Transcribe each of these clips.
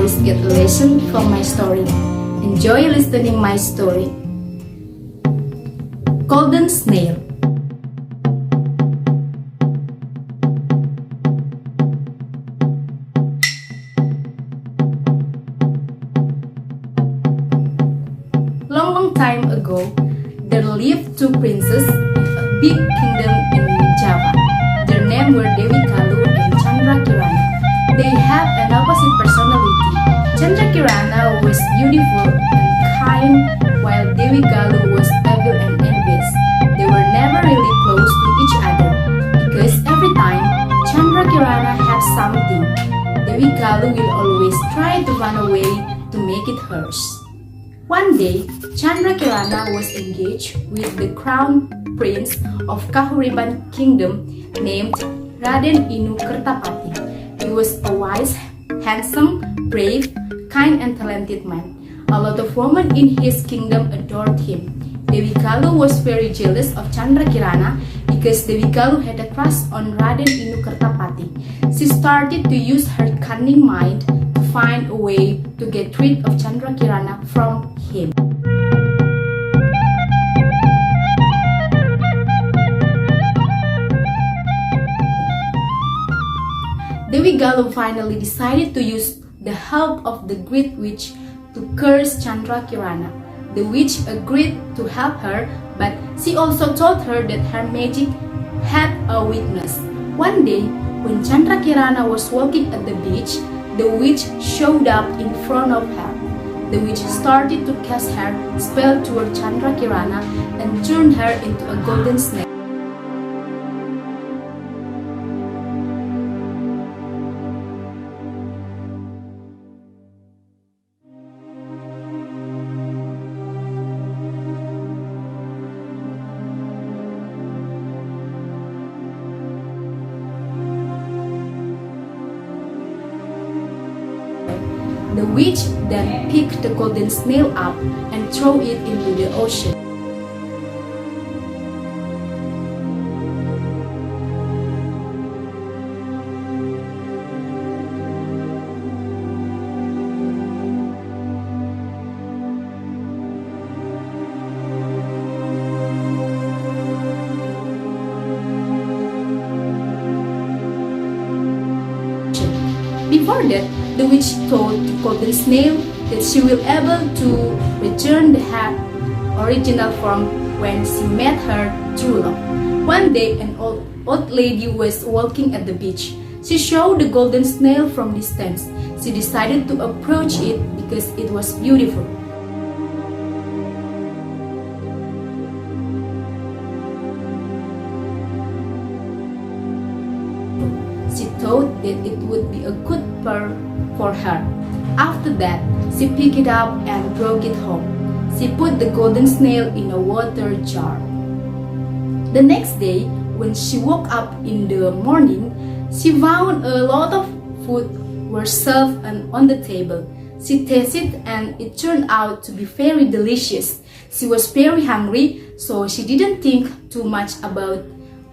always get a lesson from my story. Enjoy listening my story. Golden Snail. Long time ago, there lived two princes in a big kingdom in Java. Their names were Dewi Kalu and Chandra Kirana. They had an opposite personality. Chandra Kirana was beautiful and kind, while Dewi Kalu was evil and envious. They were never really close to each other, because every time Chandra Kirana had something, Dewi Kalu will always try to run away to make it hers. One day, Chandra Kirana was engaged with the crown prince of Kahuriban kingdom named Raden Inu Kertapati. He was a wise, handsome, brave, kind and talented man. A lot of women in his kingdom adored him. Dewi Kalu was very jealous of Chandra Kirana because Dewi Kalu had a crush on Raden Inu Kertapati. She started to use her cunning mind to find a way to get rid of Chandra Kirana from him. Dewi Kalu finally decided to use the help of the great witch to curse Chandra Kirana. The witch agreed to help her, but she also told her that her magic had a weakness. One day, when Chandra Kirana was walking at the beach, the witch showed up in front of her. The witch started to cast her spell toward Chandra Kirana and turned her into a golden snail. The witch then picked the golden snail up and threw it into the ocean. Before that, the witch told the golden snail that she will be able to return to her original form when she met her true love. One day, an old lady was walking at the beach. She saw the golden snail from distance. She decided to approach it because it was beautiful. She thought that it would be a good pair for her. After that, she picked it up and brought it home. She put the golden snail in a water jar. The next day, when she woke up in the morning, she found a lot of food were served on the table. She tasted and it turned out to be very delicious. She was very hungry, so she didn't think too much about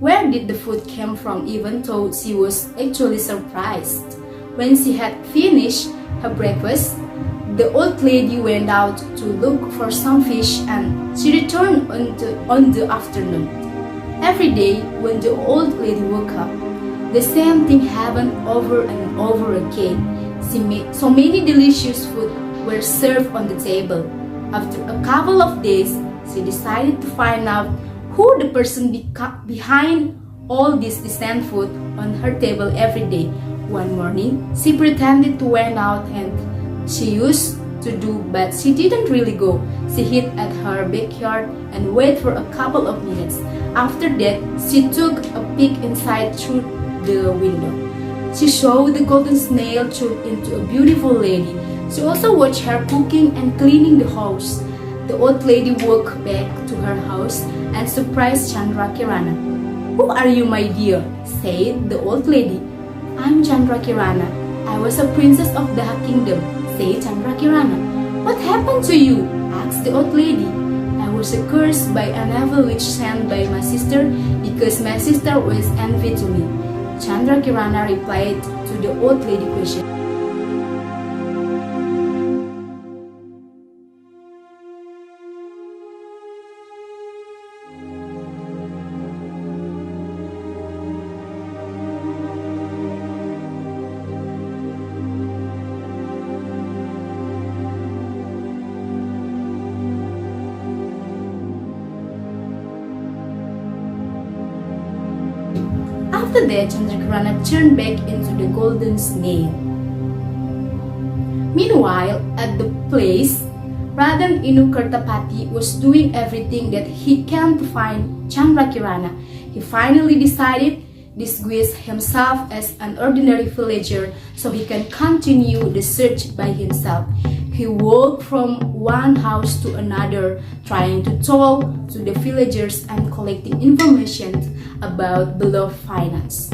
where did the food came from, even though she was actually surprised. When she had finished her breakfast, the old lady went out to look for some fish and she returned on the afternoon. Every day when the old lady woke up, the same thing happened over and over again. She made so many delicious food were served on the table. After a couple of days, she decided to find out who the person behind all this decent food on her table every day. One morning, she pretended to went out and she used to do, but she didn't really go. She hid at her backyard and waited for a couple of minutes. After that, she took a peek inside through the window. She saw the golden snail turn into a beautiful lady. She also watched her cooking and cleaning the house. The old lady walked back to her house and surprised Chandra Kirana. "Who are you, my dear?" said the old lady. "I'm Chandra Kirana. I was a princess of the kingdom," said Chandra Kirana. "What happened to you?" asked the old lady. "I was cursed by an evil witch sent by my sister because my sister was envy to me," Chandra Kirana replied to the old lady question. After that, Chandrakirana turned back into the Golden Snail. Meanwhile, at the place, Raden Inukartapati was doing everything that he can to find Chandrakirana. He finally decided disguise himself as an ordinary villager so he can continue the search by himself. He walked from one house to another, trying to talk to the villagers and collecting information about beloved finance.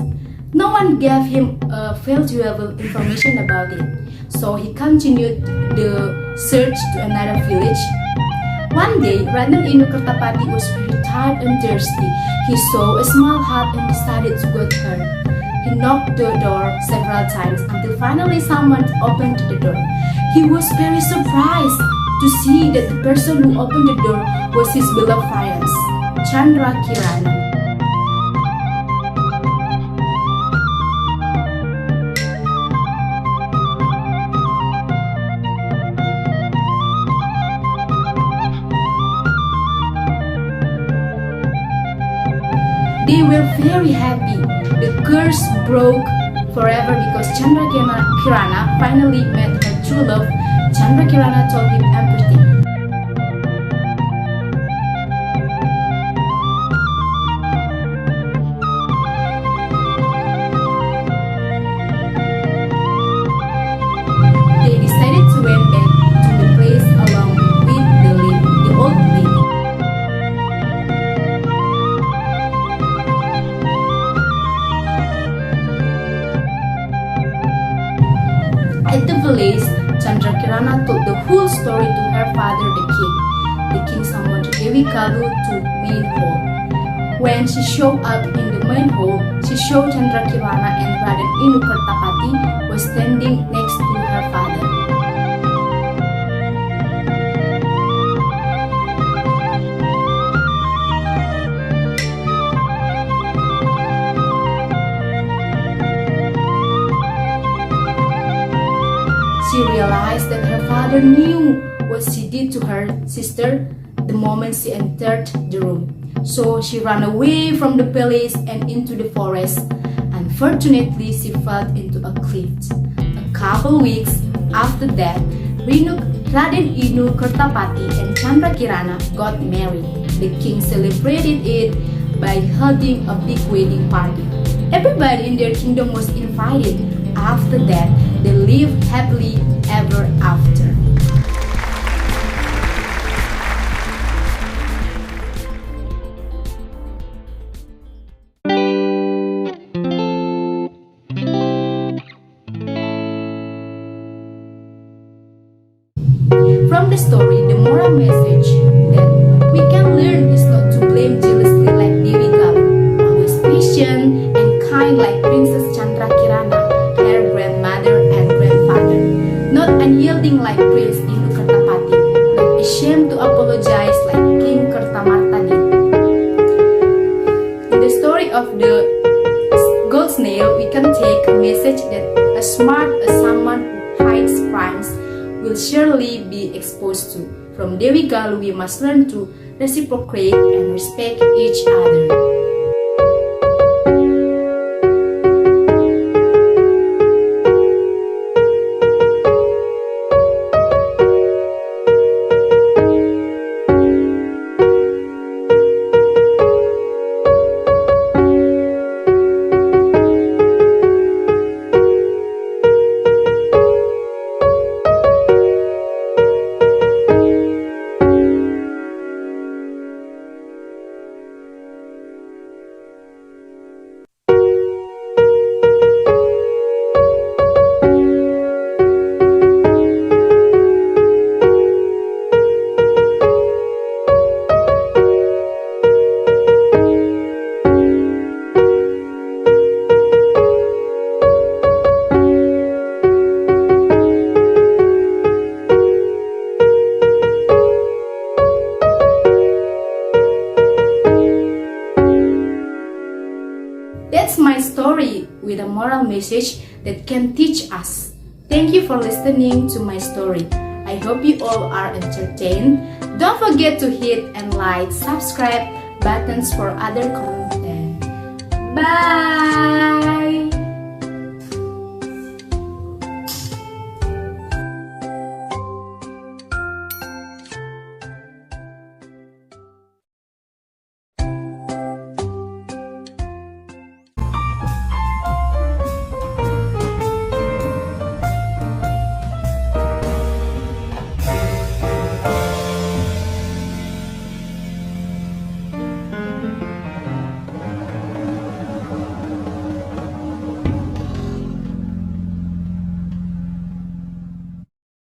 No one gave him valuable information about it, so he continued the search to another village. One day, Raden Inukartapati was very tired and thirsty. He saw a small hut and decided to go to her. He knocked the door several times until finally someone opened the door. He was very surprised to see that the person who opened the door was his beloved finance, Chandrakirana. They were very happy. The curse broke forever because Chandrakirana finally met her true love. Chandrakirana told him everything. They decided to went back to the place along with the old lady. At the village, Chandrakirana told the whole story to her father, the king. The king summoned Dewi Kalu to main hall. When she showed up in the main hall, she showed Chandrakirana and Raden Inukartapati was standing next to her father. She realized that her father knew what she did to her sister the moment she entered the room. So she ran away from the palace and into the forest. Unfortunately, she fell into a cliff. A couple weeks after that, Raden Inukartapati and Chandrakirana got married. The king celebrated it by holding a big wedding party. Everybody in their kingdom was invited. After that, they lived happily ever after. From the story, the moral message that we can learn is not to blame jealously like Dewi Galuh, always patient and kind like Princess Chandrakirana, her grandmother and grandfather, not unyielding like Prince Inukartapati, not ashamed to apologize like King Kertamarta did. In the story of the Golden Snail, we can take a message that as smart as someone who hides crimes will surely be exposed to. From Dewi Galuh, we must learn to reciprocate and respect each other. That's my story with a moral message that can teach us. Thank you for listening to my story. I hope you all are entertained. Don't forget to hit and like, subscribe buttons for other content. Bye!